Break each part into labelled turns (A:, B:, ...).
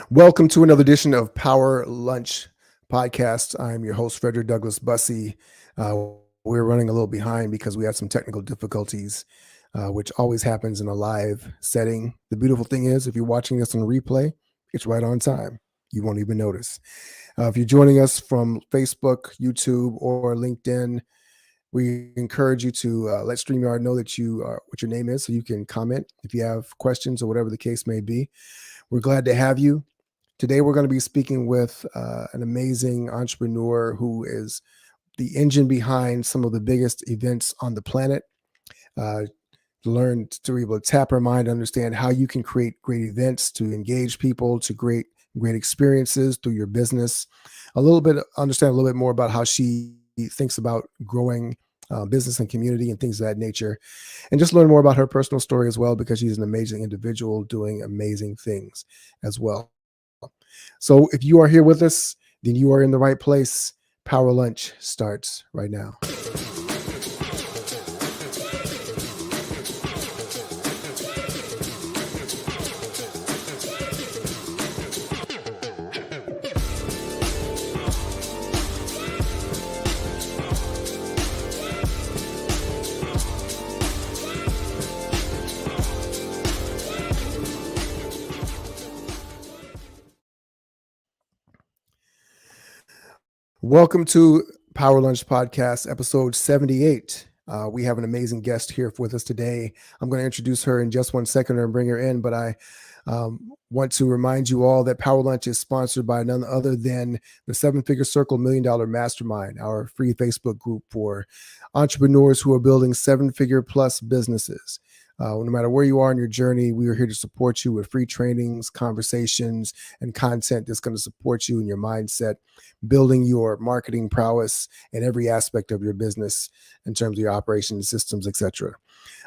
A: Welcome to another edition of Power Lunch Podcast. I'm your host, Frederick Douglass Bussey. We're running a little behind because we had some technical difficulties, which always happens in a live setting. The beautiful thing is, if you're watching this on replay, it's right on time. You won't even notice. If you're joining us from Facebook, YouTube, or LinkedIn, we encourage you to let StreamYard know that what your name is, so you can comment if you have questions or whatever the case may be. We're glad to have you. Today, we're going to be speaking with an amazing entrepreneur who is the engine behind some of the biggest events on the planet. Learn to be able to tap her mind, understand how you can create great events to engage people, to great experiences through your business. Understand a little bit more about how she thinks about growing business and community and things of that nature, and just learn more about her personal story as well, because she's an amazing individual doing amazing things as well. So if you are here with us, then you are in the right place. Power Lunch starts right now. Welcome to Power Lunch Podcast, episode 78. We have an amazing guest here with us today. I'm going to introduce her in just 1 second and bring her in, but I want to remind you all that Power Lunch is sponsored by none other than the 7-Figure Circle $1 Million Mastermind, our free Facebook group for entrepreneurs who are building 7-figure plus businesses. No matter where you are in your journey, we are here to support you with free trainings, conversations, and content that's going to support you in your mindset, building your marketing prowess in every aspect of your business in terms of your operations, systems, etc.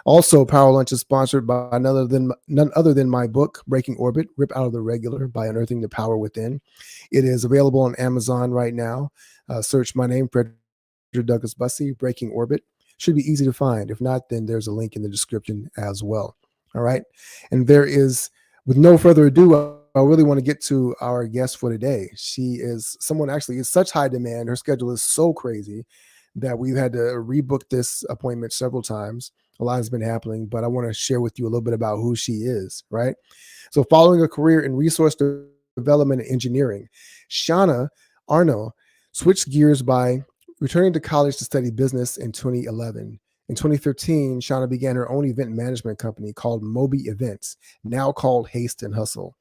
A: Also, Power Lunch is sponsored by none other than my book, Breaking Orbit, Rip Out of the Regular by Unearthing the Power Within. It is available on Amazon right now. Search my name, Frederick Douglass Bussey, Breaking Orbit. Should be easy to find. If not, then there's a link in the description as well. All right. And with no further ado, I really want to get to our guest for today. She is someone actually in such high demand. Her schedule is so crazy that we've had to rebook this appointment several times. A lot has been happening, but I want to share with you a little bit about who she is, right? So following a career in resource development and engineering, Shauna Arnott switched gears by returning to college to study business in 2011. In 2015, Shauna began her own event management company called Moby Events, now called Haste Hustle.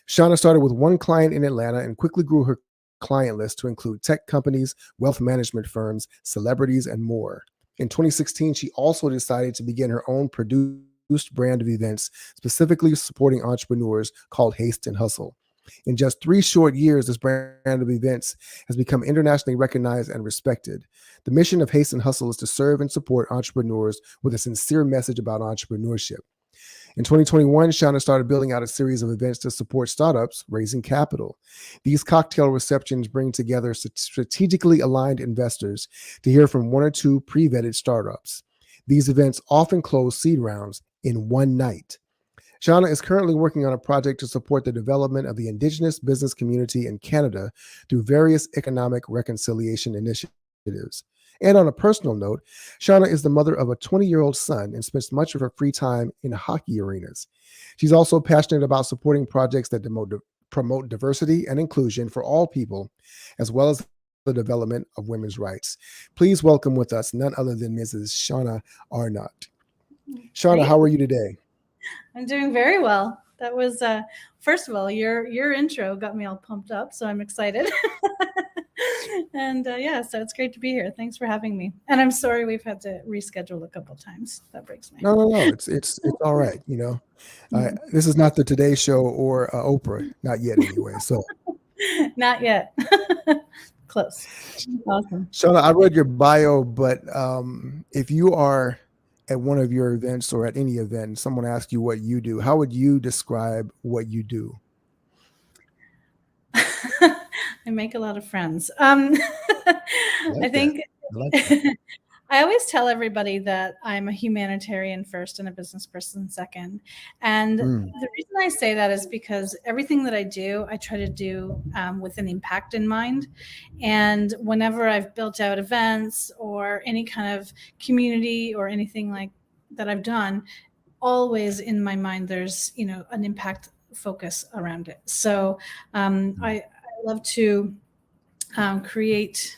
A: Shauna started with one client in Atlanta and quickly grew her client list to include tech companies, wealth management firms, celebrities, and more. In 2016, she also decided to begin her own produced brand of events, specifically supporting entrepreneurs, called Haste Hustle. In just 3 short years, this brand of events has become internationally recognized and respected. The mission of Haste Hustle is to serve and support entrepreneurs with a sincere message about entrepreneurship. In 2021, Shauna started building out a series of events to support startups raising capital. These cocktail receptions bring together strategically aligned investors to hear from 1 or 2 pre-vetted startups. These events often close seed rounds in one night. Shauna is currently working on a project to support the development of the Indigenous business community in Canada through various economic reconciliation initiatives. And on a personal note, Shauna is the mother of a 20-year-old son and spends much of her free time in hockey arenas. She's also passionate about supporting projects that promote diversity and inclusion for all people, as well as the development of women's rights. Please welcome with us none other than Mrs. Shauna Arnott. Shauna,
B: Great.
A: how are you today?
B: I'm doing very well. That was first of all, your intro got me all pumped up, so I'm excited. And so it's great to be here. Thanks for having me. And I'm sorry we've had to reschedule a couple times. That breaks my heart.
A: No. It's all right. This is not the Today Show or Oprah, not yet anyway. So,
B: Not yet. Close. Awesome.
A: Shauna, I read your bio, but if you are at one of your events or at any event, and someone asks you what you do, how would you describe what you do?
B: I make a lot of friends.
A: I
B: I
A: like that.
B: think
A: I like that.
B: I always tell everybody that I'm a humanitarian first and a business person second. And
A: Mm,
B: the reason I say that is because everything that I do, I try to do with an impact in mind. And whenever I've built out events or any kind of community or anything like that I've done, always in my mind there's an impact focus around it. So I love to create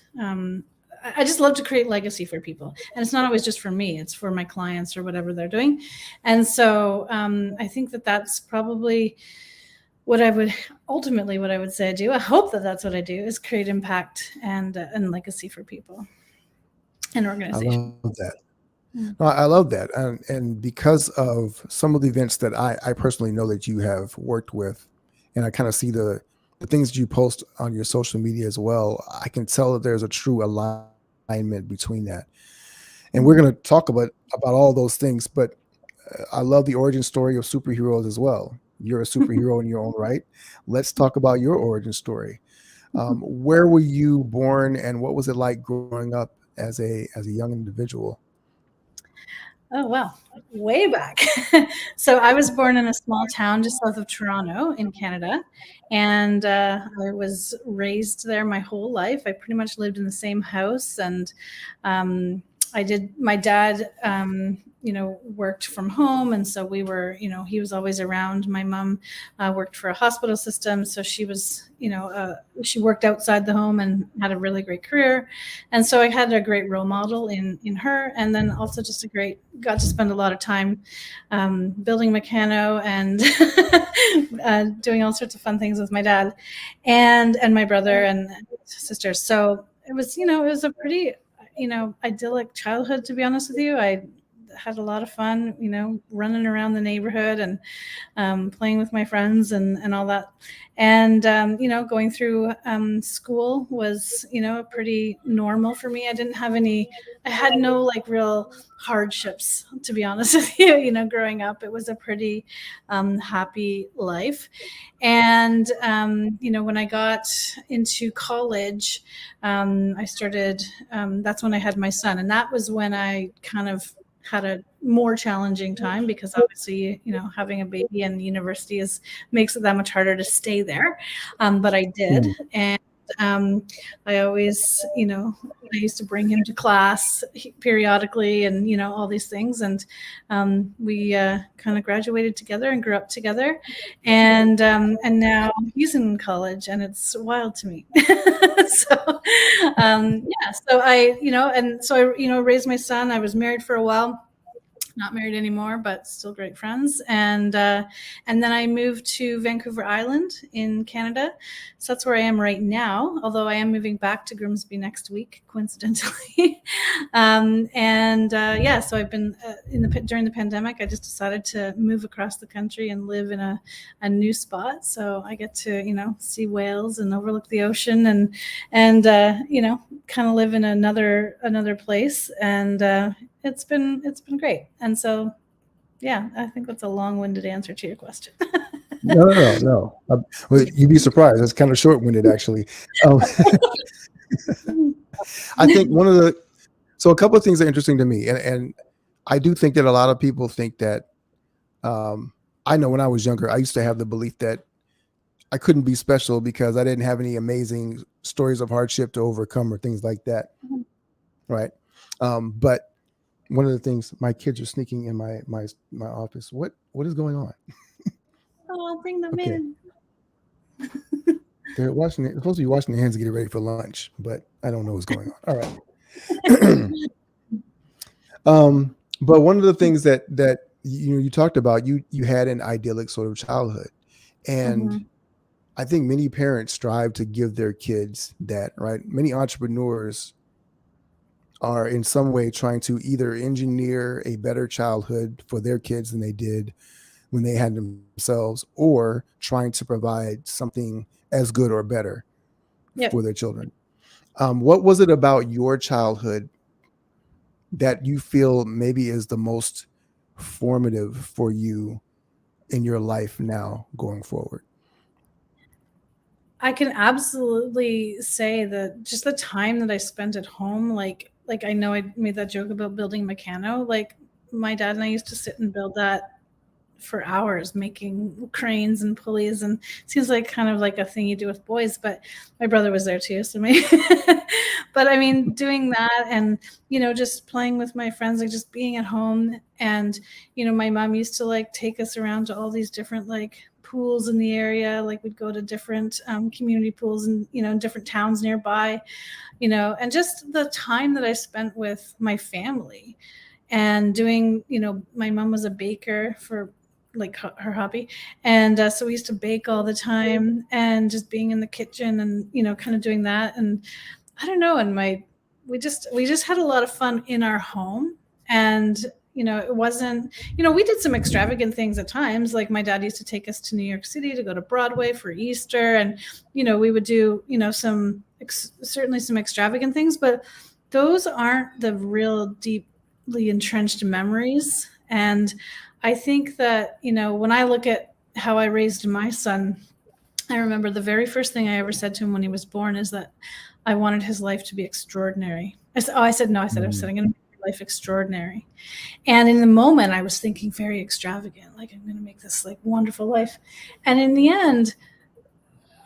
B: I just love to create legacy for people, and it's not always just for me, it's for my clients or whatever they're doing. And so I think that that's probably what I would ultimately what I would say I do. I hope that that's what I do, is create impact and legacy for people and
A: I
B: organizations.
A: love that.
B: Mm.
A: No, I love that. And because of some of the events that I personally know that you have worked with, and I kind of see the things that you post on your social media as well, I can tell that there's a true alignment between that. And we're going to
B: Mhm.
A: talk about all those things, but I love the origin story of superheroes as well. You're a superhero in your own right. Let's talk about your origin story. Where were you born, and what was it like growing up as a young individual?
B: Oh, well, way back. So I was born in a small town just south of Toronto in Canada, and I was raised there my whole life. I pretty much lived in the same house, and um, I did. My dad, worked from home, and so we were, he was always around. My mom worked for a hospital system, so she was, she worked outside the home and had a really great career. And so I had a great role model in her, and then also just a great, got to spend a lot of time building Meccano and doing all sorts of fun things with my dad and my brother and sisters. So it was, it was a pretty, idyllic childhood, to be honest with you. I had a lot of fun, running around the neighborhood and playing with my friends and all that. And, going through school was, pretty normal for me. I had no like real hardships, to be honest with you. Growing up, it was a pretty happy life. And, when I got into college, I started, that's when I had my son. And that was when I kind of had a more challenging time, because obviously, having a baby in university makes it that much harder to stay there. But I did.
A: Hmm.
B: And I always, I used to bring him to class periodically and, all these things. And we kind of graduated together and grew up together. And now he's in college, and it's wild to me. So, yeah, so I raised my son. I was married for a while, not married anymore, but still great friends. And then I moved to Vancouver Island in Canada. So that's where I am right now, although I am moving back to Grimsby next week, coincidentally. And yeah, so I've been during the pandemic, I just decided to move across the country and live in a new spot. So I get to, see whales and overlook the ocean and kind of live in another place. And it's been great. And so, yeah, I think that's a long-winded answer to your question.
A: No, no, no, no. Well, you'd be surprised. It's kind of short-winded, actually. Um, I think so a couple of things are interesting to me, and I do think that a lot of people think that. Um, I know when I was younger, I used to have the belief that I couldn't be special because I didn't have any amazing stories of hardship to overcome or things like that, right? But one of the things, my kids are sneaking in my office. What is going on?
B: Oh, I'll bring them
A: Okay,
B: in.
A: they're supposed to be washing their hands and getting ready for lunch, but I don't know what's going on. All right. But one of the things that you talked about, you had an idyllic sort of childhood, and
B: Mhm.
A: I think many parents strive to give their kids that, right? Many entrepreneurs are in some way trying to either engineer a better childhood for their kids than they did when they had themselves, or trying to provide something as good or better for
B: Yep.
A: their children. What was it about your childhood that you feel maybe is the most formative for you in your life now going forward?
B: I can absolutely say that just the time that I spent at home, like like, I know I made that joke about building Meccano. Like, my dad and I used to sit and build that for hours, making cranes and pulleys, and it seems like kind of like a thing you do with boys, but my brother was there too, so maybe. But I mean, doing that, and just playing with my friends, like just being at home. And my mom used to like take us around to all these different like pools in the area. Like, we'd go to different community pools and in different towns nearby. And just the time that I spent with my family and doing, my mom was a baker for like her hobby. And so we used to bake all the time, and just being in the kitchen and, kind of doing that. And I don't know. And we just had a lot of fun in our home. And, it wasn't, we did some extravagant things at times. Like, my dad used to take us to New York City to go to Broadway for Easter. And, we would do, certainly some extravagant things, but those aren't the real deeply entrenched memories. And I think that, when I look at how I raised my son, I remember the very first thing I ever said to him when he was born is that I wanted his life to be extraordinary. I said, no, I said,
A: Mm.
B: I'm going to make your life extraordinary. And in the moment, I was thinking very extravagant, like, I'm going to make this like wonderful life. And in the end,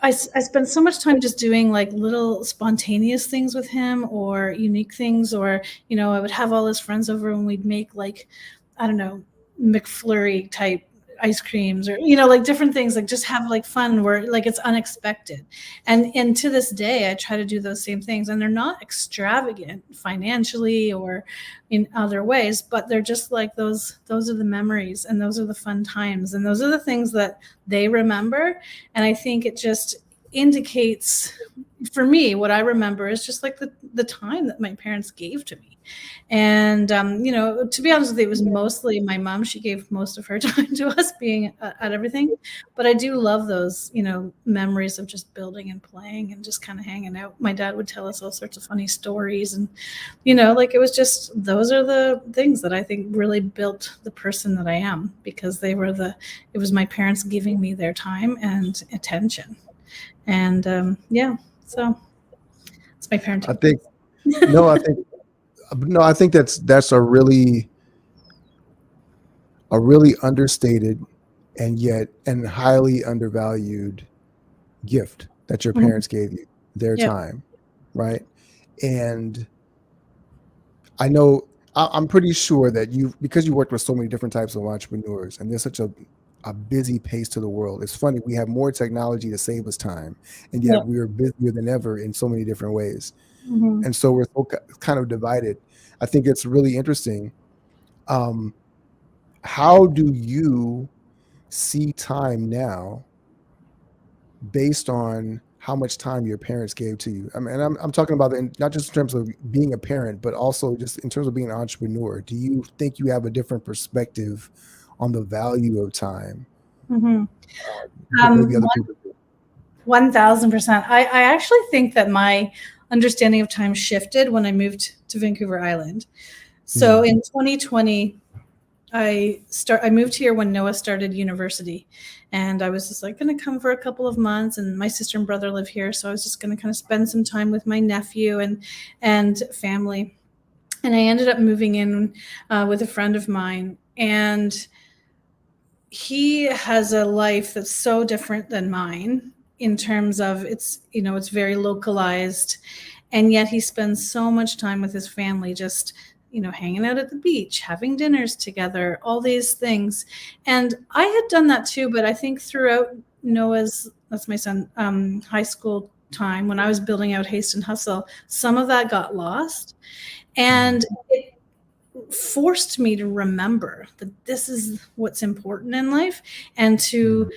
B: I spent so much time just doing like little spontaneous things with him, or unique things, or, I would have all his friends over and we'd make like, I don't know, McFlurry type ice creams, or, like different things, like just have like fun where like it's unexpected. And to this day, I try to do those same things, and they're not extravagant financially or in other ways, but they're just like those are the memories, and those are the fun times, and those are the things that they remember. And I think it just indicates, for me, what I remember is just like the time that my parents gave to me. And to be honest with you, it was mostly my mom. She gave most of her time to us, being at everything. But I do love those memories of just building and playing and just kind of hanging out. My dad would tell us all sorts of funny stories, and like, it was just, those are the things that I think really built the person that I am, because it was my parents giving me their time and attention. And yeah, so it's my
A: I
B: parenting.
A: think no, I think that's a really understated and highly undervalued gift that your
B: Mhm.
A: parents gave you, their
B: Yep.
A: time, right? And I'm pretty sure that because you worked with so many different types of entrepreneurs, and there's such a busy pace to the world. It's funny, we have more technology to save us time, and yet
B: Yep.
A: we are busier than ever in so many different ways.
B: Mhm.
A: And so we're so kind of divided. I think it's really interesting. Um, how do you see time now based on how much time your parents gave to you? I mean, and I'm talking about not just in terms of being a parent, but also just in terms of being an entrepreneur. Do you think you have a different perspective on the value of time
B: Mhm.
A: than maybe other
B: One
A: people do?
B: 1,000%. I actually think that my understanding of time shifted when I moved to Vancouver Island. So
A: Mm,
B: in 2020, I moved here when Noah started university, and I was just like going to come for a couple of months, and my sister and brother live here, so I was just going to kind of spend some time with my nephew and family. And I ended up moving in with a friend of mine, and he has a life that's so different than mine, in terms of it's very localized, and yet he spends so much time with his family, just hanging out at the beach, having dinners together, all these things. And I had done that too, but I think throughout Noah's, that's my son, high school time, when I was building out Haste and Hustle, some of that got lost.
A: mm,
B: And it forced me to remember that this is what's important in life, and
A: mm,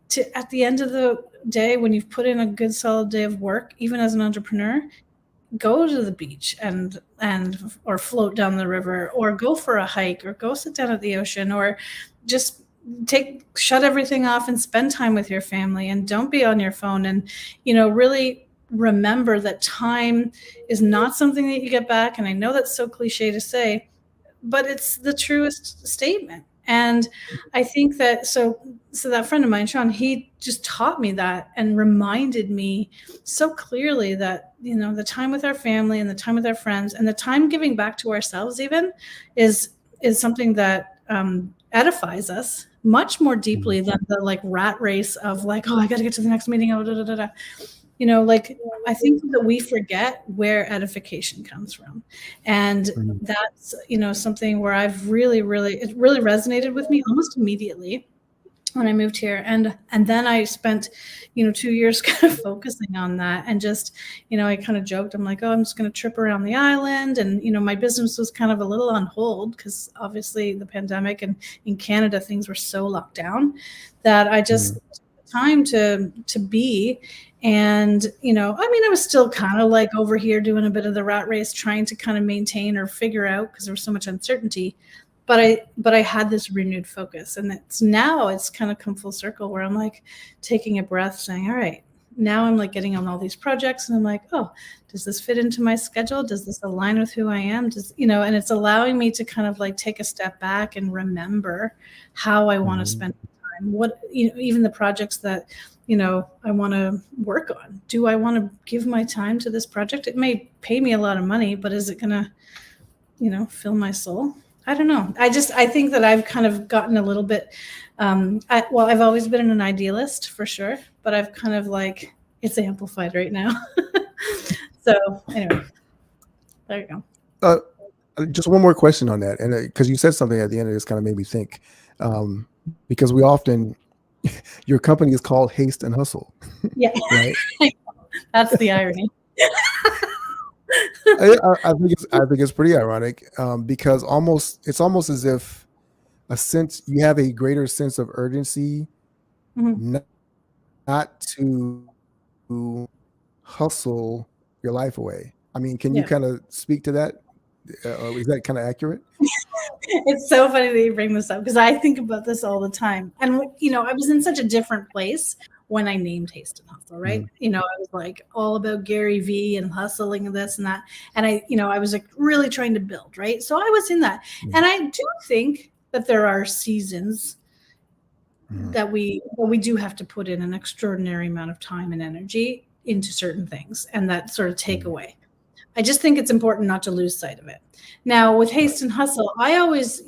B: to at the end of the day, when you've put in a good solid day of work, even as an entrepreneur, go to the beach and or float down the river, or go for a hike, or go sit down at the ocean, or just shut everything off and spend time with your family, and don't be on your phone. And really remember that time is not something that you get back. And I know that's so cliche to say, but it's the truest statement. And I think that so that friend of mine, Sean, he just taught me that and reminded me so clearly that, the time with our family and the time with our friends and the time giving back to ourselves even is something that edifies us much more deeply than the like rat race of like, oh, I got to get to the next meeting. Oh, da, da, da, da. Like I think that we forget where edification comes from. And
A: Mhm.
B: that's, something where I've it really resonated with me almost immediately when I moved here. And then I spent, 2 years kind of focusing on that. And just, I kind of joked, I'm like, oh, I'm just going to trip around the island. And, my business was kind of a little on hold because obviously the pandemic, and in Canada, things were so locked down that I just
A: Mhm.
B: took the time to be. And, I was still kind of like over here doing a bit of the rat race, trying to kind of maintain or figure out, because there was so much uncertainty. But I had this renewed focus, and it's kind of come full circle where I'm like taking a breath, saying, all right, now I'm like getting on all these projects, and I'm like, oh, does this fit into my schedule? Does this align with who I am? And it's allowing me to kind of like take a step back and remember how I want to
A: Mhm.
B: spend time. What, even the projects that, I want to work on. Do I want to give my time to this project? It may pay me a lot of money, but is it going to, fill my soul? I don't know. I think that I've kind of gotten a little bit, I've always been an idealist for sure, but I've kind of like, it's amplified right now. So anyway, there you go.
A: Uh, just one more question on that, and because you said something at the end, it just kind of made me think. Um, because we often, your company is called Haste and Hustle,
B: Yeah,
A: right?
B: that's the irony.
A: I think it's pretty ironic, because it's almost as if you have a greater sense of urgency
B: Mhm.
A: not, not to hustle your life away. I mean, can you
B: Yeah.
A: kind of speak to that? Is that kind of accurate?
B: It's so funny that you bring this up because I think about this all the time. And, I was in such a different place when I named Haste and Hustle, right?
A: Mhm.
B: I was like all about Gary V and hustling and this and that. And I was like really trying to build, right? So I was in that.
A: Mhm.
B: And I do think that there are seasons
A: Mhm.
B: that we do have to put in an extraordinary amount of time and energy into certain things, and that sort of take
A: Mhm.
B: away. I just think it's important not to lose sight of it. Now, with
A: Right.
B: Haste and Hustle, I always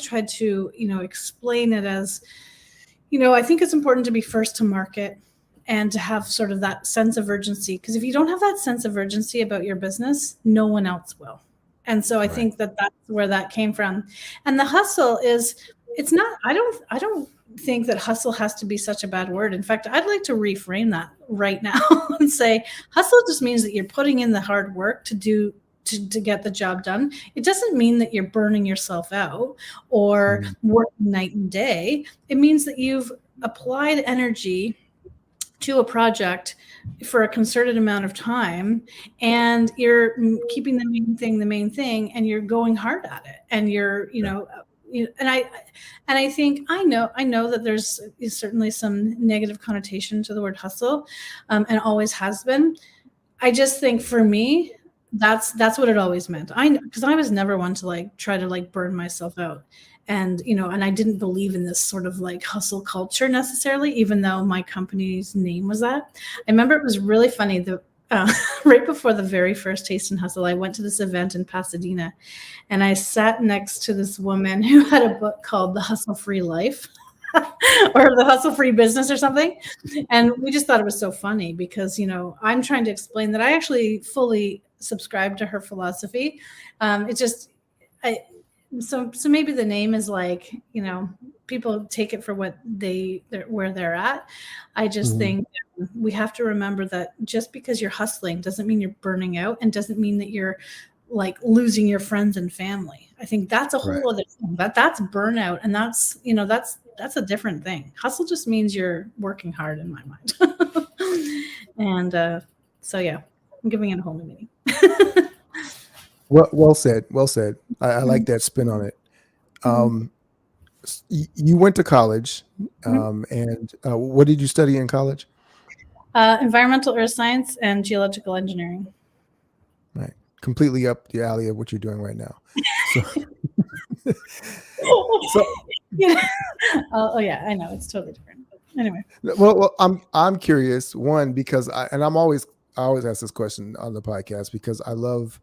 B: tried to, explain it as, I think it's important to be first to market and to have sort of that sense of urgency. Because if you don't have that sense of urgency about your business, no one else will. And so I
A: Right.
B: think that that's where that came from. And the hustle is, it's not, I don't think that hustle has to be such a bad word. In fact, I'd like to reframe that right now and say hustle just means that you're putting in the hard work to get the job done. It doesn't mean that you're burning yourself out or
A: Mhm.
B: working night and day. It means that you've applied energy to a project for a concerted amount of time, and you're keeping the main thing, and you're going hard at it, and you're,
A: Yeah.
B: and I think I know that there's certainly some negative connotation to the word hustle, and always has been. I just think for me, that's what it always meant. Because I was never one to like try to like burn myself out. And and I didn't believe in this sort of like hustle culture necessarily, even though my company's name was that. I remember it was really funny. The right before the very first Taste and Hustle, I went to this event in Pasadena, and I sat next to this woman who had a book called The Hustle Free Life. Or the hustle free business or something. And we just thought it was so funny because, I'm trying to explain that I actually fully subscribe to her philosophy. It just, I, so maybe the name is like, people take it for where they're at. I just
A: Mhm.
B: think we have to remember that just because you're hustling doesn't mean you're burning out, and doesn't mean that you're like losing your friends and family. I think that's a
A: Right.
B: whole other thing. That's burnout, and that's a different thing. Hustle just means you're working hard in my mind. And so yeah, I'm giving it a whole new meaning.
A: Well said. Well said. I like
B: Mhm,
A: that spin on it.
B: mhm,
A: Um, you went to college,
B: mhm.
A: and what did you study in college?
B: Environmental earth science and geological engineering.
A: Right. Completely up the alley of what you're doing right now. So, So,
B: You know? Oh yeah, I know it's totally different. But anyway.
A: well, I'm curious. One, because I always ask this question on the podcast because I love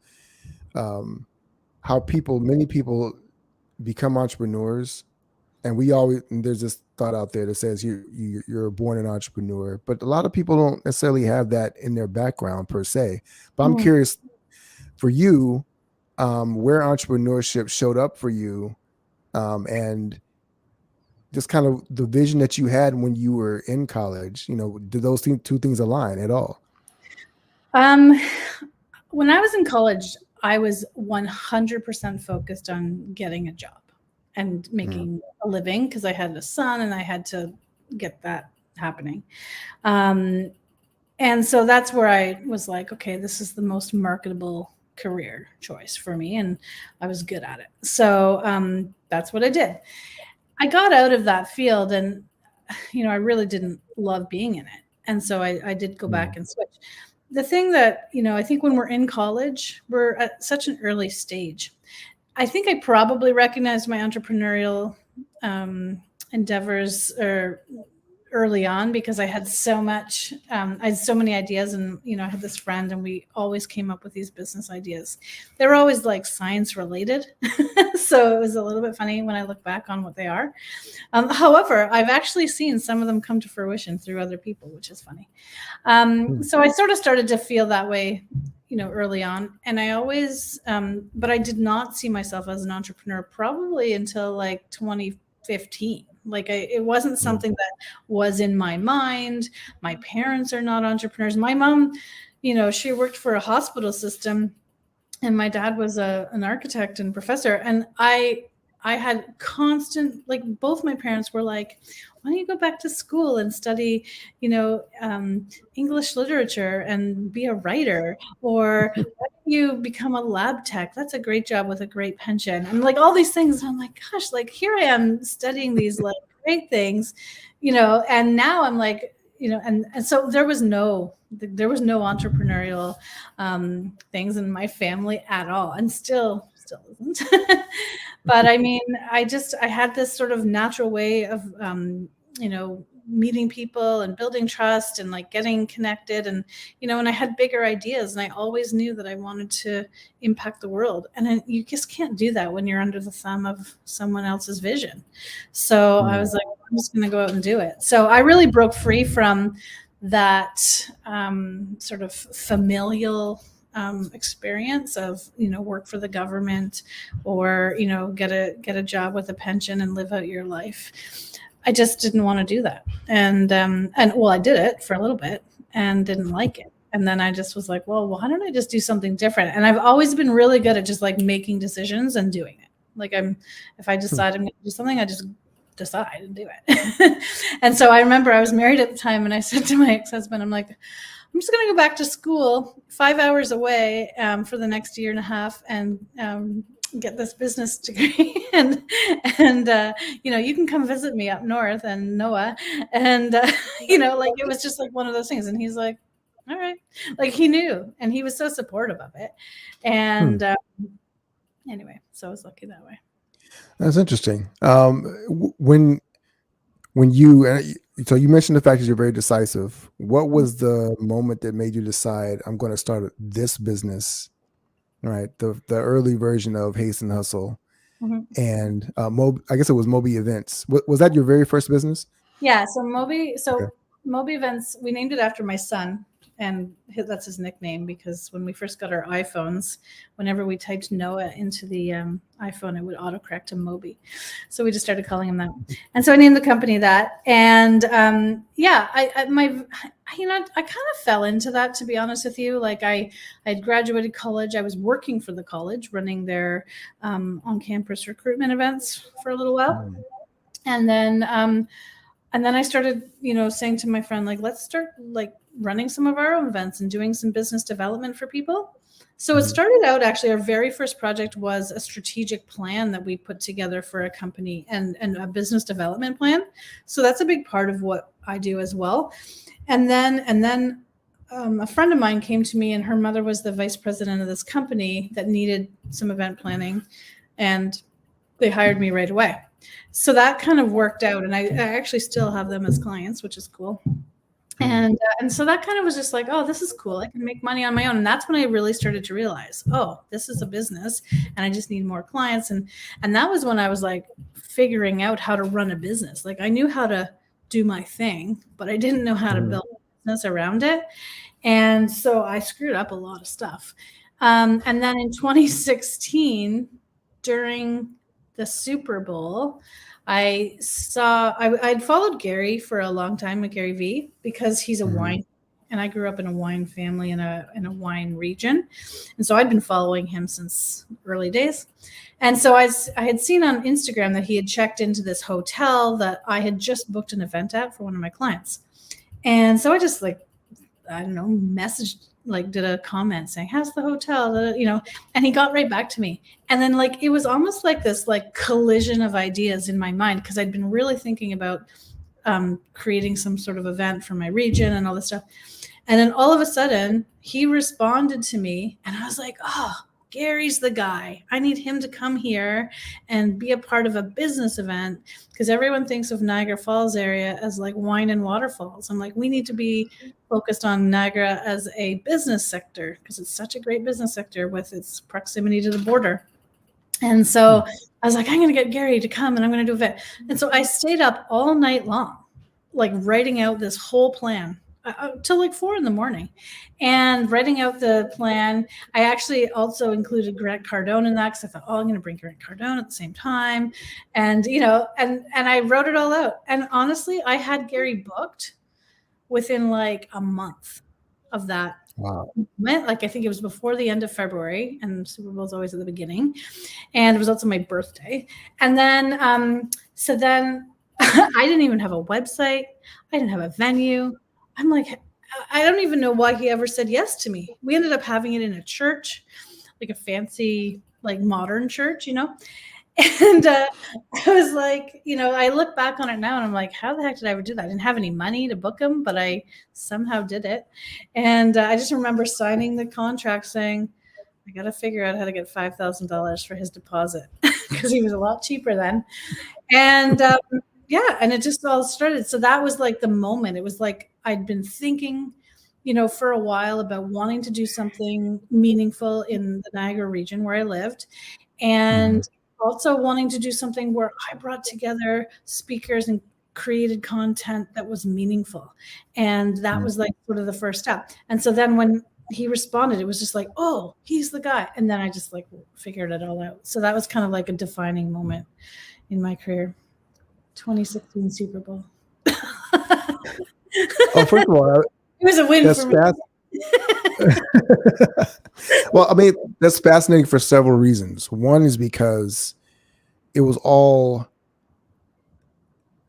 A: um, how many people become entrepreneurs, and there's this thought out there that says you're born an entrepreneur, but a lot of people don't necessarily have that in their background per se. But I'm
B: Mhm.
A: curious for you, where entrepreneurship showed up for you, and just kind of the vision that you had when you were in college. Did those two things align at all?
B: Um, when I was in college, I was 100% focused on getting a job and
A: Mm,
B: making a living because I had a son and I had to get that happening. Um, and so that's where I was like, okay, this is the most marketable career choice for me, and I was good at it. So that's what I did. I got out of that field, and I really didn't love being in it, and so I did go back
A: mm,
B: and switch. The thing that I think when we're in college, we're at such an early stage. I think I probably recognized my entrepreneurial endeavors or early on because I had so much, I had so many ideas, and I had this friend, and we always came up with these business ideas. They were always like science related, so it was a little bit funny when I look back on what they are. However, I've actually seen some of them come to fruition through other people, which is funny.
A: mm,
B: So I sort of started to feel that way, early on. And I always, but I did not see myself as an entrepreneur probably until like 2015. Like it wasn't
A: mm,
B: something that was in my mind. My parents are not entrepreneurs. My mom, she worked for a hospital system, and my dad was an architect and professor, and I had constant, like, both my parents were like, why don't you go back to school and study English literature and be a writer, or why don't you become a lab tech? That's a great job with a great pension, and like all these things. And I'm like, gosh, like here I am studying these like great things, and now I'm like, and so there was no entrepreneurial things in my family at all, and still isn't. But I mean, I had this sort of natural way of meeting people and building trust and like getting connected, and I had bigger ideas, and I always knew that I wanted to impact the world, and you just can't do that when you're under the thumb of someone else's vision. So I
A: mm,
B: was like, I'm just going to go out and do it. So I really broke free from that sort of familial experience of work for the government, or get a job with a pension and live out your life. I just didn't want to do that, and well, I did it for a little bit and didn't like it, and then I just was like, well, why don't I just do something different? And I've always been really good at just like making decisions and doing it. Like if I
A: mm,
B: decide I'm going to do something, I just decide and do it. And so I remember I was married at the time, and I said to my ex-husband, I'm like, I'm just going to go back to school 5 hours away for the next year and a half, and get this business degree, and you can come visit me up north and Noah, and like it was just like one of those things. And he's like, all right, like he knew, and he was so supportive of it.
A: hmm.
B: And anyway, so I was lucky that way.
A: That's interesting. When so you mentioned the fact that you're very decisive. What was the moment that made you decide I'm going to start this business? Right, the early version of Haste and Hustle,
B: Mhm.
A: and I guess it was Moby Events. Was that your very first business?
B: Yeah, so Moby,
A: Okay.
B: Events, we named it after my son, and that's his nickname because when we first got our iPhones, whenever we typed Noah into the iPhone, it would autocorrect to Moby. So we just started calling him that, and so I named the company that. And yeah, I kind of fell into that, to be honest with you. Like I had graduated college, I was working for the college, running their on-campus recruitment events for a little while,
A: Mm,
B: and then I started, saying to my friend, like, let's start like running some of our own events and doing some business development for people. So it
A: mhm,
B: started out, actually, our very first project was a strategic plan that we put together for a company, and a business development plan. So that's a big part of what I do as well. And then a friend of mine came to me, and her mother was the vice president of this company that needed some event planning. And they hired me right away. So that kind of worked out, and I actually still have them as clients, which is cool. And so that kind of was just like, oh, this is cool. I can make money on my own. And that's when I really started to realize, oh, this is a business, and I just need more clients. And that was when I was like figuring out how to run a business. Like I knew how to do my thing, but I didn't know how to build a business around it. And so I screwed up a lot of stuff. And then in 2016, during the Super Bowl, I'd followed Gary for a long time, with Gary V, because he's a wine, and I grew up in a wine family in a wine region. And so I'd been following him since early days. And so I had seen on Instagram that he had checked into this hotel that I had just booked an event at for one of my clients. And so I just messaged, did a comment saying, how's the hotel? And he got right back to me. And then it was almost like this collision of ideas in my mind, because I'd been really thinking about creating some sort of event for my region and all this stuff. And then all of a sudden he responded to me, and I was like, oh, Gary's the guy. I need him to come here and be a part of a business event, because everyone thinks of Niagara Falls area as like wine and waterfalls. I'm like, we need to be focused on Niagara as a business sector, because it's such a great business sector with its proximity to the border. And so I was like, I'm going to get Gary to come, and I'm going to do an event. And so I stayed up all night long, writing out this whole plan till 4 a.m. and writing out the plan. I actually also included Grant Cardone in that, because I thought, oh, I'm going to bring Grant Cardone at the same time. And, and I wrote it all out. And honestly, I had Gary booked within a month of that.
A: Wow.
B: I think it was before the end of February, and Super Bowl is always at the beginning. And it was also my birthday. And then, so then I didn't even have a website. I didn't have a venue. I'm like, I don't even know why he ever said yes to me. We ended up having it in a church, a fancy, modern church, And I was like, I look back on it now, and I'm like, how the heck did I ever do that? I didn't have any money to book him, but I somehow did it. And I just remember signing the contract saying, I got to figure out how to get $5,000 for his deposit, because he was a lot cheaper then. And yeah, and it just all started. So that was the moment. It was I'd been thinking, for a while about wanting to do something meaningful in the Niagara region where I lived, and also wanting to do something where I brought together speakers and created content that was meaningful. And that was sort of the first step. And so then when he responded, it was just oh, he's the guy. And then I just figured it all out. So that was kind of a defining moment in my career. 2016 Super Bowl.
A: Oh, first of all,
B: it was a win for
A: me. Well, I mean, that's fascinating for several reasons. One is because it was all,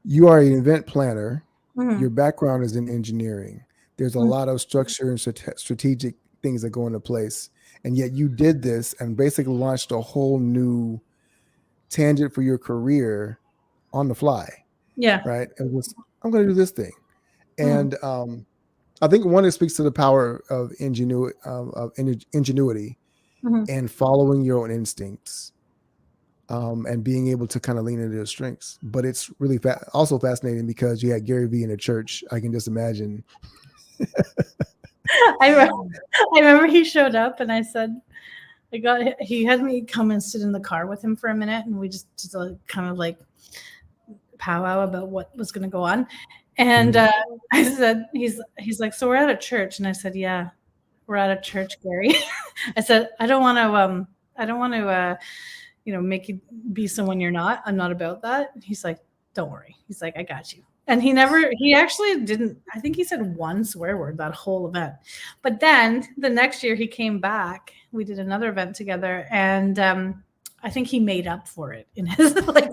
A: you are an event planner. Your background is in engineering. There's a lot of structure and strategic things that go into place. And yet you did this and basically launched a whole new tangent for your career on the fly.
B: Yeah.
A: Right. And I'm going to do this thing. And I think one, it speaks to the power of ingenuity and following your own instincts, and being able to kind of lean into your strengths. But it's really also fascinating because you had Gary V in a church. I can just imagine.
B: I remember he showed up, and I said, he had me come and sit in the car with him for a minute, and we just kind of powwow about what was going to go on. And I said, he's like, so we're at a church. And I said, yeah, we're at a church, Gary. I said, I don't want to, make you be someone you're not. I'm not about that. He's like, don't worry. He's like, I got you. And he actually didn't, I think he said one swear word that whole event. But then the next year he came back, we did another event together, and I think he made up for it in his, the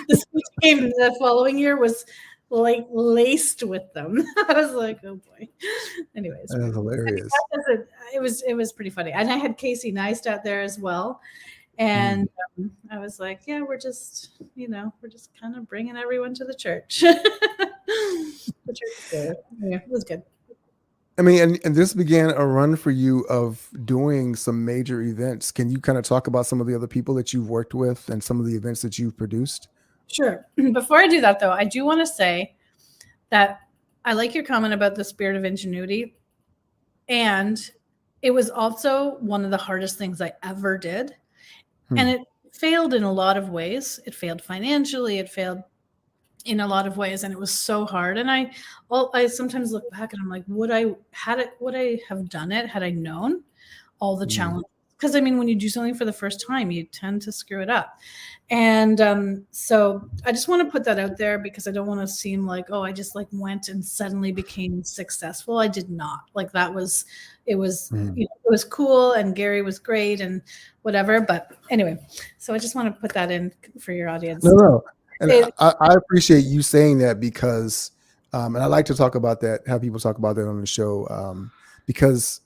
B: speech he gave the following year was laced with them. I was like, oh boy. Anyways,
A: that's hilarious.
B: It was pretty funny. And I had Casey Neistat there as well. And I was like, yeah, we're just kind of bringing everyone to the church. The church is there. Yeah, it was good.
A: I mean, and this began a run for you of doing some major events. Can you kind of talk about some of the other people that you've worked with and some of the events that you've produced?
B: Sure. Before I do that, though, I do want to say that I like your comment about the spirit of ingenuity. And it was also one of the hardest things I ever did. And
A: Hmm.
B: it failed in a lot of ways. It failed financially, it failed in a lot of ways, and it was so hard. And I sometimes look back and I'm like, would I have done it had I known all the
A: Hmm.
B: challenges? Because I mean, when you do something for the first time, you tend to screw it up. And so I just want to put that out there because I don't want to seem like, oh, I just like went and suddenly became successful. I did not. Like that was, it was,
A: Hmm.
B: it was cool, and Gary was great and whatever. But anyway, so I just want to put that in for your
A: No,
B: audience.
A: no. And
B: It,
A: I appreciate you saying that because, and I like to talk about that, have people talk about that on the show, because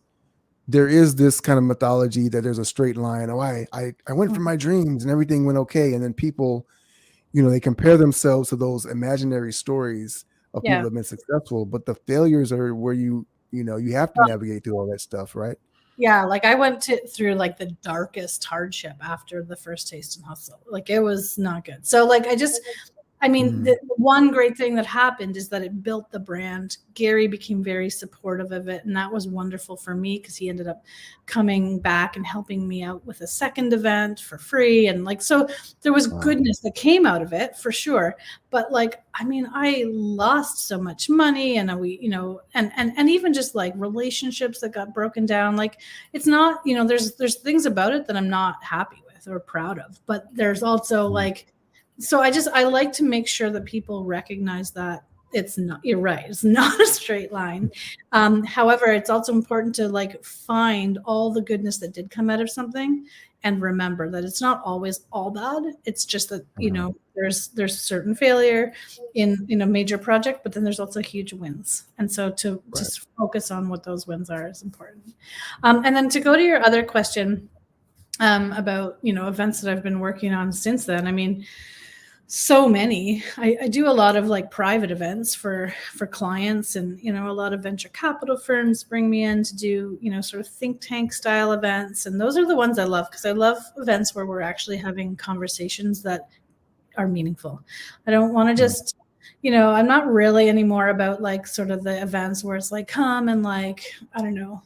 A: there is this kind of mythology that there's a straight line. Oh, I went for my dreams and everything went okay. And then people, they compare themselves to those imaginary stories of people
B: yeah.
A: that have been successful, but the failures are where you have to navigate through all that stuff, right?
B: Yeah, like I went through like the darkest hardship after the first Taste and Hustle. Like it was not good. So like I mean,
A: Mm,
B: the one great thing that happened is that it built the brand. Gary became very supportive of it, and that was wonderful for me because he ended up coming back and helping me out with a second event for free. And like, so there was
A: wow.
B: goodness that came out of it for sure. But like, I mean, I lost so much money, and we, and even just like relationships that got broken down. Like, it's not, there's things about it that I'm not happy with or proud of, but there's also
A: Mm,
B: like, so I like to make sure that people recognize that it's not, you're right, it's not a straight line. However, it's also important to like find all the goodness that did come out of something, and remember that it's not always all bad. It's just that,
A: uh,
B: there's certain failure in a major project, but then there's also huge wins, and so to
A: right.
B: just focus on what those wins are is important. And then to go to your other question, about events that I've been working on since then. I mean, so many. I do a lot of like private events for clients, and a lot of venture capital firms bring me in to do sort of think tank style events, and those are the ones I love because I love events where we're actually having conversations that are meaningful. I don't want to
A: Mm,
B: just I'm not really anymore about like sort of the events where it's like come and like I don't know,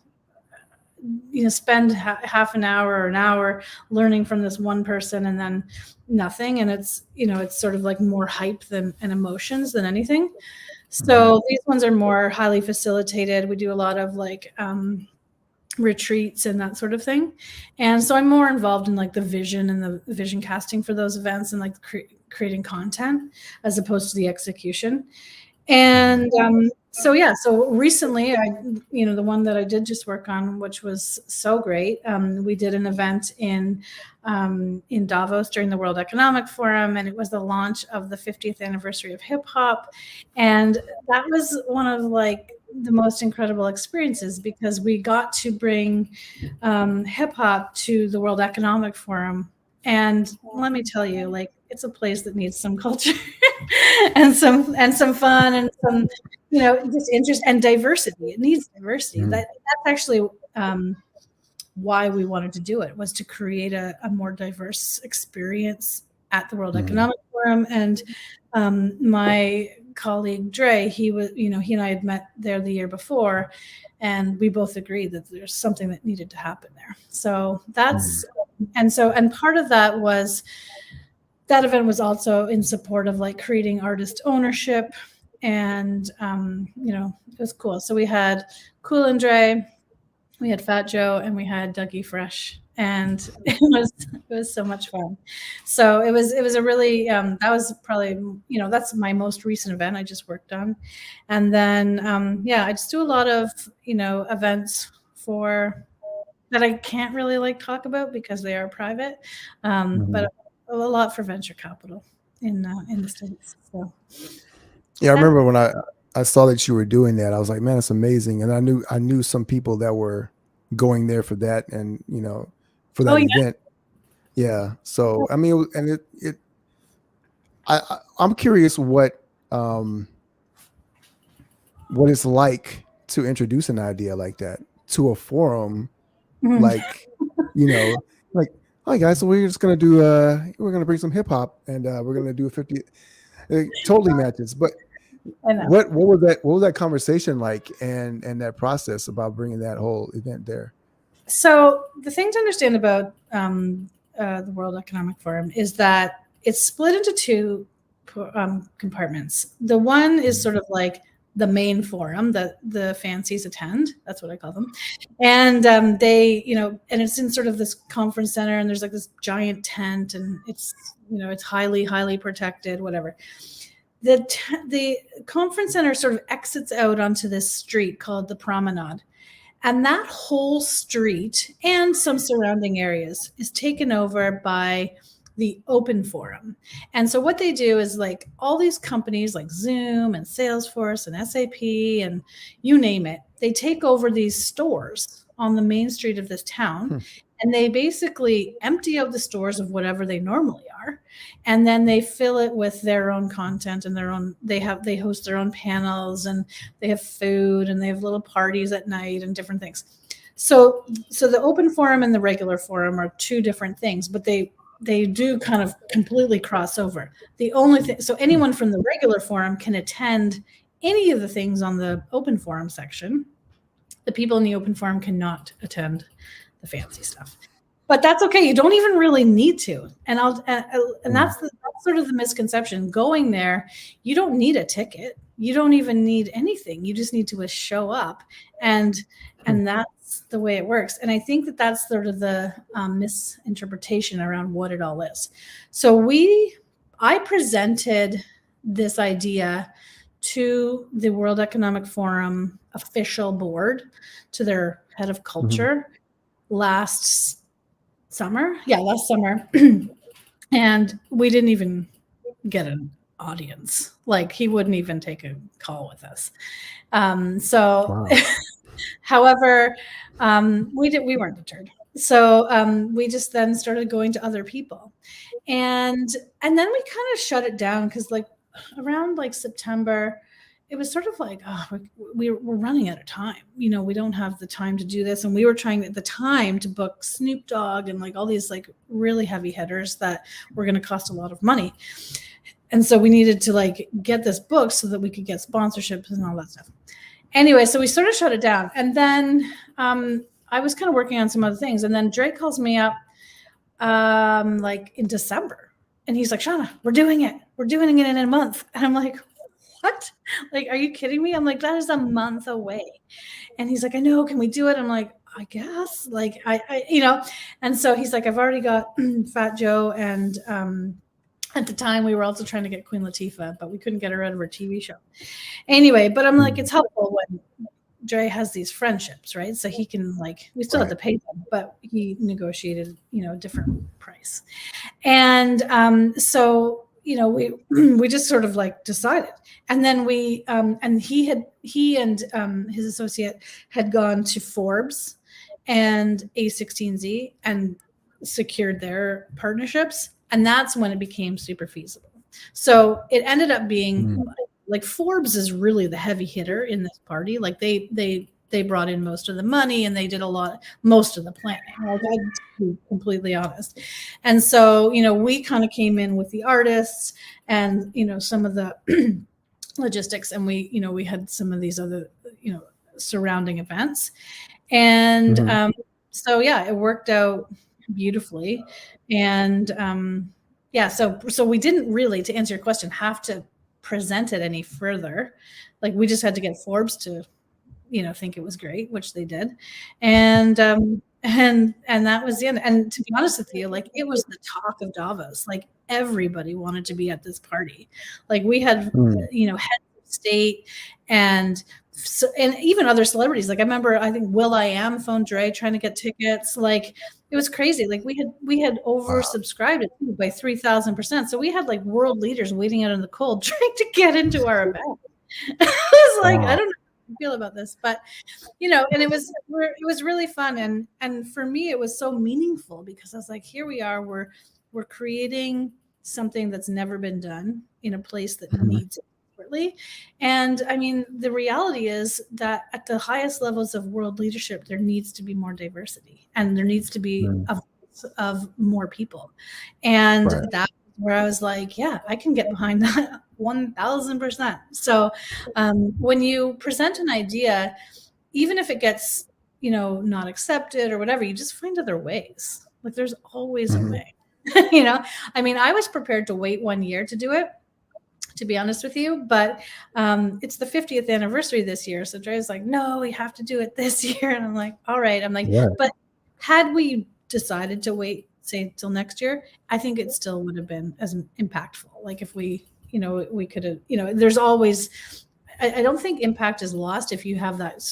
B: spend half an hour or an hour learning from this one person and then nothing, and it's sort of like more hype than and emotions than anything.
A: mhm,
B: So these ones are more highly facilitated. We do a lot of like retreats and that sort of thing, and so I'm more involved in like the vision and the vision casting for those events, and like creating content as opposed to the execution.
A: mhm,
B: And so yeah, so recently the one that I did just work on, which was so great, we did an event in Davos during the World Economic Forum, and it was the launch of the 50th anniversary of hip hop. And that was one of like the most incredible experiences because we got to bring hip hop to the World Economic Forum. And let me tell you, like, it's a place that needs some culture and some fun and some, just interest and diversity. It needs diversity.
A: mhm,
B: That's actually why we wanted to do it, was to create a more diverse experience at the World
A: mhm,
B: Economic Forum. And my colleague Dre, he and I had met there the year before, and we both agreed that there's something that needed to happen there. So
A: mhm,
B: and part of that was that event was also in support of like creating artist ownership, and it was cool. So we had Cool and Dre, we had Fat Joe, and we had Dougie Fresh, and it was so much fun. So it was a really that was probably that's my most recent event I just worked on. And then yeah, I just do a lot of events for that I can't really like talk about because they are private, but
A: mhm.
B: a lot for venture capital in the States. So
A: Yeah, I
B: that.
A: remember when I saw that you were doing that, I was like, man, it's amazing. And I knew some people that were going there for that and for
B: Oh
A: that
B: yeah.
A: event. Yeah. So I mean, and I'm curious what it's like to introduce an idea like that to a forum,
B: Mhm.
A: like, you know, like, hi guys, so we're just gonna do we're gonna bring some hip hop and we're gonna do a 50, it totally matches. But
B: I know.
A: what was that conversation like, and that process about bringing that whole event there?
B: So the thing to understand about the World Economic Forum is that it's split into two compartments. The one is sort of like the main forum that the fancies attend. That's what I call them. And they, and it's in sort of this conference center, and there's like this giant tent, and it's, it's highly, highly protected, whatever. The conference center sort of exits out onto this street called the Promenade. And that whole street and some surrounding areas is taken over by the open forum. And so what they do is, like, all these companies like Zoom and Salesforce and SAP and you name it, they take over these stores on the main street of this town. And they basically empty out the stores of whatever they normally are, and then they fill it with their own content and they host their own panels, and they have food, and they have little parties at night and different things. So the open forum and the regular forum are two different things, but they do kind of completely cross over. The only thing, so anyone from the regular forum can attend any of the things on the open forum section. The people in the open forum cannot attend the fancy stuff, but that's okay. You don't even really need to. And that's sort of the misconception going there. You don't need a ticket. You don't even need anything. You just need to show up, and that's the way it works. And I think that that's sort of the misinterpretation around what it all is. So I presented this idea to the World Economic Forum official board, to their head of culture, last summer. And we didn't even get an audience. Like, he wouldn't even take a call with us. Wow. However, we weren't deterred. So we just then started going to other people, and then we kind of shut it down, because like around like September, it was sort of like, oh, we're running out of time. We don't have the time to do this. And we were trying at the time to book Snoop Dogg and like all these like really heavy hitters that were going to cost a lot of money. And so we needed to like get this book so that we could get sponsorships and all that stuff. Anyway, so we sort of shut it down. And then I was kind of working on some other things. And then Drake calls me up like in December. And he's like, Shauna, we're doing it. We're doing it in a month. And I'm like, what? Like, are you kidding me? I'm like, that is a month away. And he's like, I know, can we do it? I'm like, I guess, like, I and so he's like, I've already got Fat Joe. And at the time we were also trying to get Queen Latifah, but we couldn't get her out of her TV show. Anyway, but I'm like, it's helpful when Dre has these friendships, right? So he can, like, we still have to pay them, but he negotiated, a different price. And so, we just sort of like decided. And then we, and he and his associate had gone to Forbes and A16Z and secured their partnerships. And that's when it became super feasible. So it ended up being like Forbes is really the heavy hitter in this party. Like they brought in most of the money, and they did most of the planning. Like, to be completely honest. And so, we kind of came in with the artists and, some of the logistics, and we had some of these other, surrounding events. And so, yeah, it worked out beautifully. And so we didn't really, to answer your question, have to present it any further. Like, we just had to get Forbes to think it was great, which they did. And that was the end. And to be honest with you, like, it was the talk of Davos. Like, everybody wanted to be at this party. Like, we had heads of state and even other celebrities. Like, I remember, I think will.i.am phoned Dre trying to get tickets. Like, it was crazy. Like, we had oversubscribed it by 3,000%. So we had like world leaders waiting out in the cold trying to get into our event. I was like, I don't know how I feel about this, but and it was really fun. And for me, it was so meaningful, because I was like, here we are, we're creating something that's never been done in a place that needs it separately. And I mean, the reality is that at the highest levels of world leadership, there needs to be more diversity and there needs to be
A: Mm.
B: a voice of more people. And
A: Right.
B: that's where I was like, yeah, I can get behind that 1000%. So when you present an idea, even if it gets, not accepted or whatever, you just find other ways. Like there's always a
A: Mhm.
B: way. I mean, I was prepared to wait 1 year to do it, to be honest with you, but it's the 50th anniversary this year. So Dre's like, no, we have to do it this year. And I'm like, all right. I'm like,
A: Right.
B: but had we decided to wait, say, till next year, I think it still would have been as impactful. Like if we could have, there's always, I don't think impact is lost if you have that,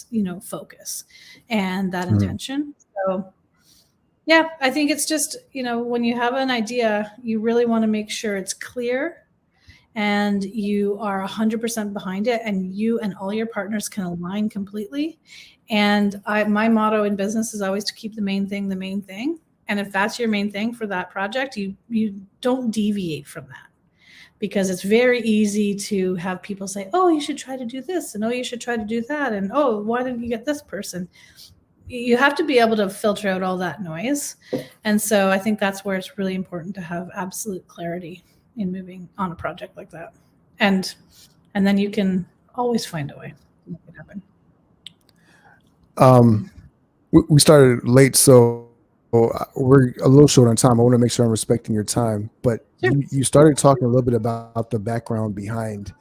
B: focus and that
A: Mhm.
B: intention. So yeah, I think it's just, when you have an idea, you really want to make sure it's clear and you are 100% behind it and you and all your partners can align completely. And my motto in business is always to keep the main thing the main thing. And if that's your main thing for that project, you don't deviate from that, because it's very easy to have people say, oh, you should try to do this, and oh, you should try to do that, and oh, why didn't you get this person? You have to be able to filter out all that noise. And so I think that's where it's really important to have absolute clarity in moving on a project like that. And then you can always find a way to make it happen.
A: Um, we started late, so we're a little short on time. I want to make sure I'm respecting your time. But
B: Sure.
A: you started talking a little bit about the background behind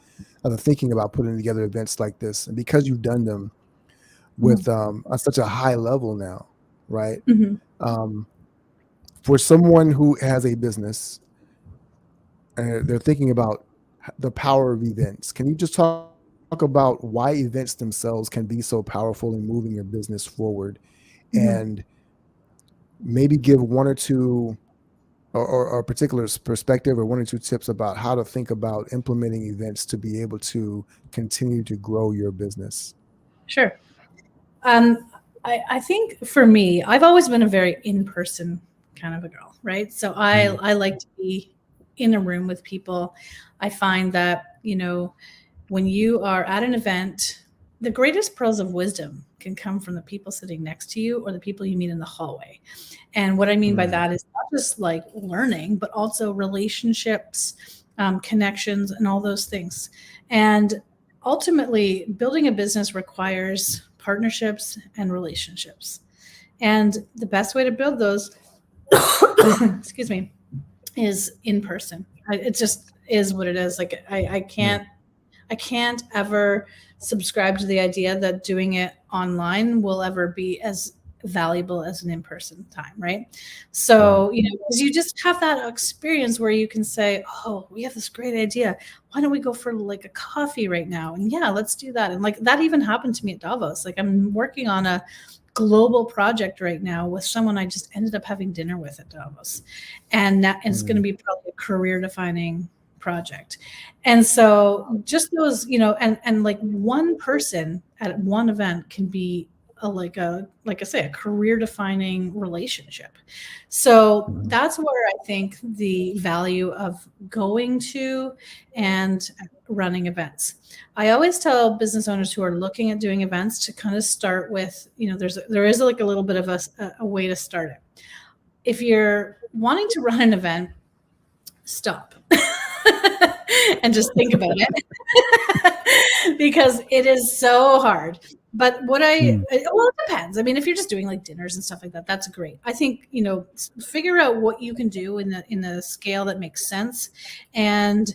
A: the thinking about putting together events like this, and because you've done them with on such a high level now, right?
B: Mm-hmm.
A: Um, for someone who has a business and they're thinking about the power of events, can you just talk about why events themselves can be so powerful in moving your business forward,
B: Mm-hmm.
A: and maybe give one or two or a particular perspective or one or two tips about how to think about implementing events to be able to continue to grow your business?
B: Sure. Um, I think for me, I've always been a very in-person kind of a girl, right? So
A: Mm.
B: I like to be in a room with people. I find that, when you are at an event, the greatest pearls of wisdom can come from the people sitting next to you or the people you meet in the hallway. And what I mean by
A: Mm.
B: that is not just like learning, but also relationships, connections, and all those things. And ultimately, building a business requires partnerships and relationships. And the best way to build those, excuse me, is in person. It just is what it is. Like
A: Mm.
B: I can't ever subscribe to the idea that doing it online will ever be as valuable as an in-person time, right?
A: Right.
B: So, because you just have that experience where you can say, oh, we have this great idea. Why don't we go for like a coffee right now? And yeah, let's do that. And like that even happened to me at Davos. Like I'm working on a global project right now with someone I just ended up having dinner with at Davos. And it's going to
A: Mm.
B: be probably a career defining project. And so just those, and like one person at one event can be like I say, a career defining relationship. So
A: Mhm.
B: that's where I think the value of going to and running events. I always tell business owners who are looking at doing events to kind of start with, there is like a little bit of a way to start it. If you're wanting to run an event, stop and just think about it because it is so hard. But
A: Mm.
B: well, it depends. I mean, if you're just doing like dinners and stuff like that, that's great. I think, figure out what you can do in the scale that makes sense. And,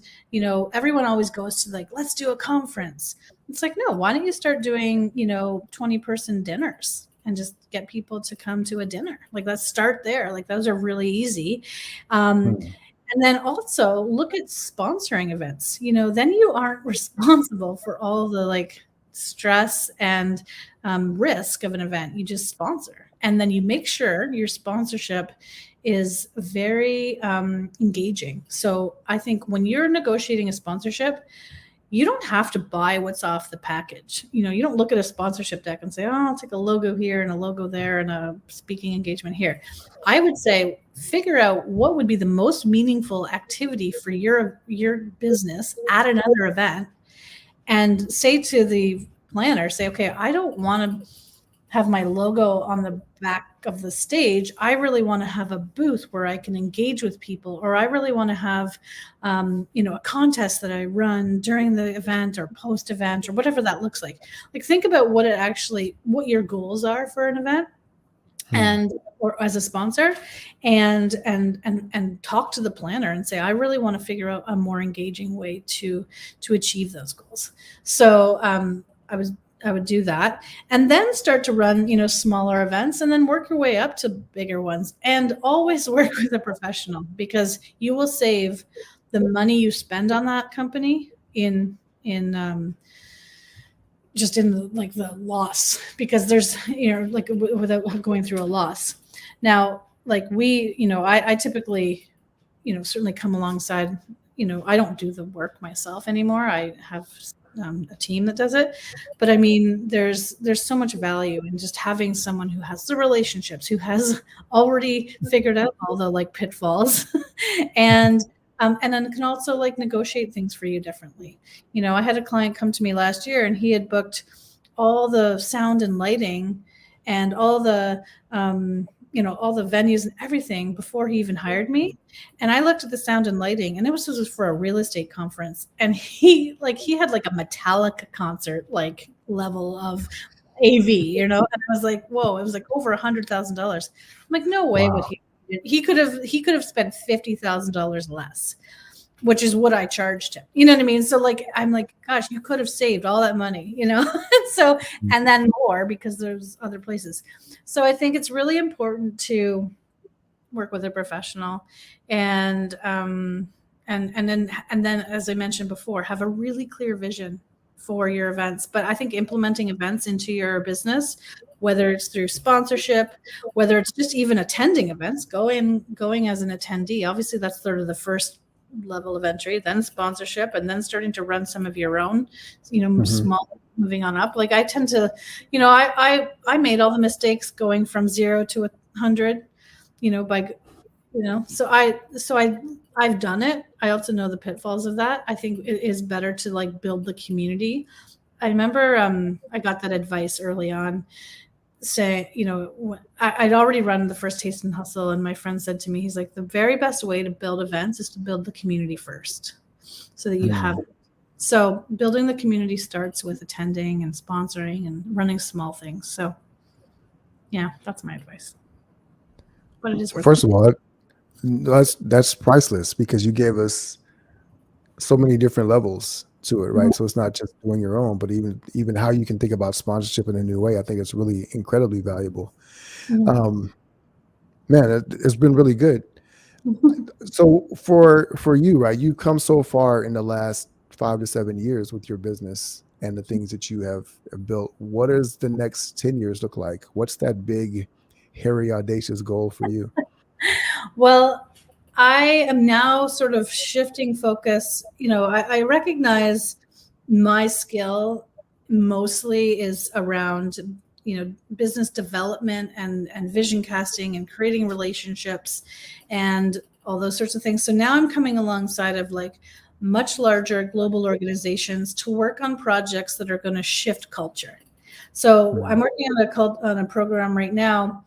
B: everyone always goes to like, let's do a conference. It's like, no, why don't you start doing, 20-person dinners and just get people to come to a dinner? Like, let's start there. Like, those are really easy. Um,
A: Mm.
B: and then also look at sponsoring events. Then you aren't responsible for all the like stress and risk of an event. You just sponsor. And then you make sure your sponsorship is very engaging. So I think when you're negotiating a sponsorship, you don't have to buy what's off the package. You don't look at a sponsorship deck and say, oh, I'll take a logo here and a logo there and a speaking engagement here. I would say figure out what would be the most meaningful activity for your business at another event and say to the planner, say, okay, I don't want to have my logo on the back of the stage. I really want to have a booth where I can engage with people, or I really want to have, a contest that I run during the event or post event or whatever that looks like. Like, think about what your goals are for an event,
A: Hmm.
B: and or as a sponsor, and talk to the planner and say, I really want to figure out a more engaging way to achieve those goals. So I would do that, and then start to run, smaller events, and then work your way up to bigger ones, and always work with a professional, because you will save the money you spend on that company in just in the loss, because there's, without going through a loss. Now, like I typically, certainly come alongside. I don't do the work myself anymore. I have a team that does it. But I mean, there's so much value in just having someone who has the relationships, who has already figured out all the pitfalls, and and then can also negotiate things for you differently. I had a client come to me last year, and he had booked all the sound and lighting and all the venues and everything before he even hired me. And I looked at the sound and lighting, and this was for a real estate conference. And he had a Metallica concert level of AV, and I was like, whoa, it was over $100,000. I'm like, no way would
A: Wow.
B: he could have spent $50,000 less, which is what I charged him. You know what I mean? So I'm like, gosh, you could have saved all that money, So, and then more, because there's other places. So I think it's really important to work with a professional, and and then, as I mentioned before, have a really clear vision for your events. But I think implementing events into your business, whether it's through sponsorship, whether it's just even attending events, going as an attendee, obviously that's sort of the first level of entry, then sponsorship, and then starting to run some of your own,
A: Hmm.
B: small, moving on up. I tend to, I made all the mistakes going from 0 to 100, by, I've done it. I also know the pitfalls of that. I think it is better to build the community. I remember I got that advice early on, say, I'd already run the first Haste and Hustle, and my friend said to me, he's like, the very best way to build events is to build the community first, so that you have.
A: Hmm.
B: So building the community starts with attending and sponsoring and running small things. So yeah, that's my advice. But it is worth
A: First
B: it.
A: of all, that's priceless because you gave us so many different levels to it, right? So it's not just doing your own, but even how you can think about sponsorship in a new way. I think it's really incredibly valuable. Um, Man, it's been really good. So for you, right? You've come so far in the last 5 to 7 years with your business and the things that you have built. What does the next 10 years look like? What's that big, hairy, audacious goal for you?
B: Well, I am now sort of shifting focus. I recognize my skill mostly is around, business development and vision casting and creating relationships and all those sorts of things. So now I'm coming alongside of much larger global organizations to work on projects that are going to shift culture. So I'm
A: Mm,
B: working on a program right now,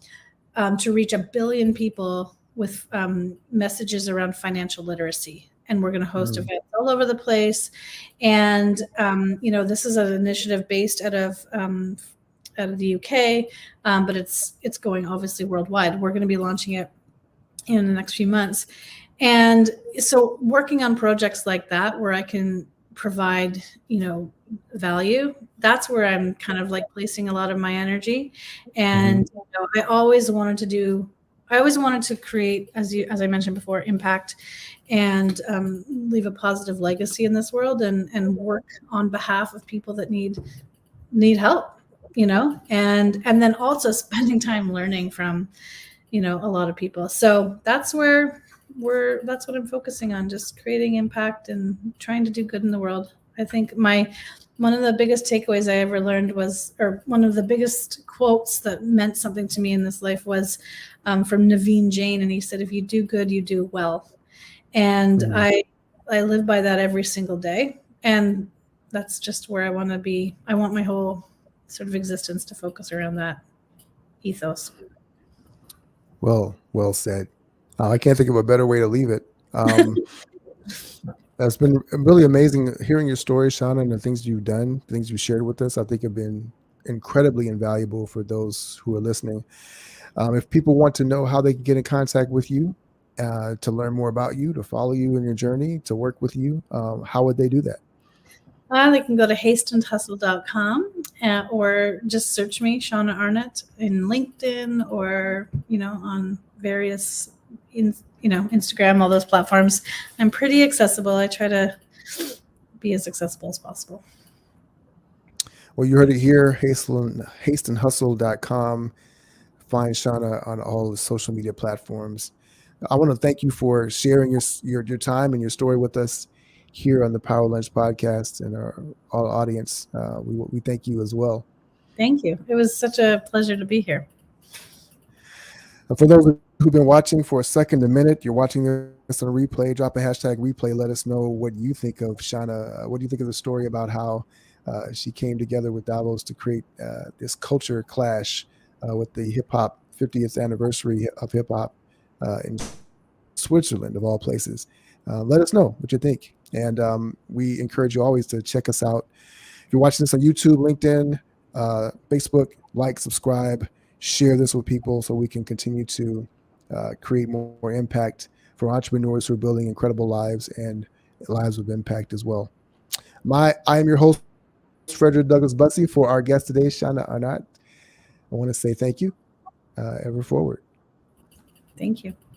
B: to reach 1 billion people with messages around financial literacy. And we're going to host
A: mm,
B: events all over the place. And, this is an initiative based out of the UK, but it's going obviously worldwide. We're going to be launching it in the next few months. And so working on projects like that, where I can provide, value, that's where I'm kind of placing a lot of my energy.
A: mhm,
B: And I always wanted to create, as I mentioned before, impact, and leave a positive legacy in this world, and work on behalf of people that need help, and then also spending time learning from, a lot of people. So that's what I'm focusing on, just creating impact and trying to do good in the world. I think one of the biggest takeaways I ever learned was, or one of the biggest quotes that meant something to me in this life was, from Naveen Jain. And he said, if you do good, you do well. And
A: mm,
B: I live by that every single day. And that's just where I want to be. I want my whole sort of existence to focus around that ethos.
A: Well said. I can't think of a better way to leave it. That's been really amazing hearing your story, Shauna, and the things you've done, things you shared with us. I think have been incredibly invaluable for those who are listening. If people want to know how they can get in contact with you, to learn more about you, to follow you in your journey, to work with you, how would they do that?
B: They can go to hasteandhustle.com or just search me, Shauna Arnott, in LinkedIn or, on various, Instagram, all those platforms. I'm pretty accessible. I try to be as accessible as possible.
A: Well, you heard it here, hasteandhustle.com. Find Shauna on all the social media platforms. I want to thank you for sharing your time and your story with us here on the Power Lunch podcast, and our audience. We thank you as well.
B: Thank you. It was such a pleasure to be here.
A: And for those who've been watching for a second, a minute, you're watching this on a replay, drop a hashtag replay. Let us know what you think of Shauna. What do you think of the story about how she came together with Davos to create this culture clash with the hip hop 50th anniversary of hip hop in Switzerland, of all places. Let us know what you think. And we encourage you always to check us out. If you're watching this on YouTube, LinkedIn, Facebook, like, subscribe, share this with people so we can continue to create more impact for entrepreneurs who are building incredible lives and lives of impact as well. I am your host, Frederick Douglass Bussey. For our guest today, Shauna Arnott, I want to say thank you. Ever forward.
B: Thank you.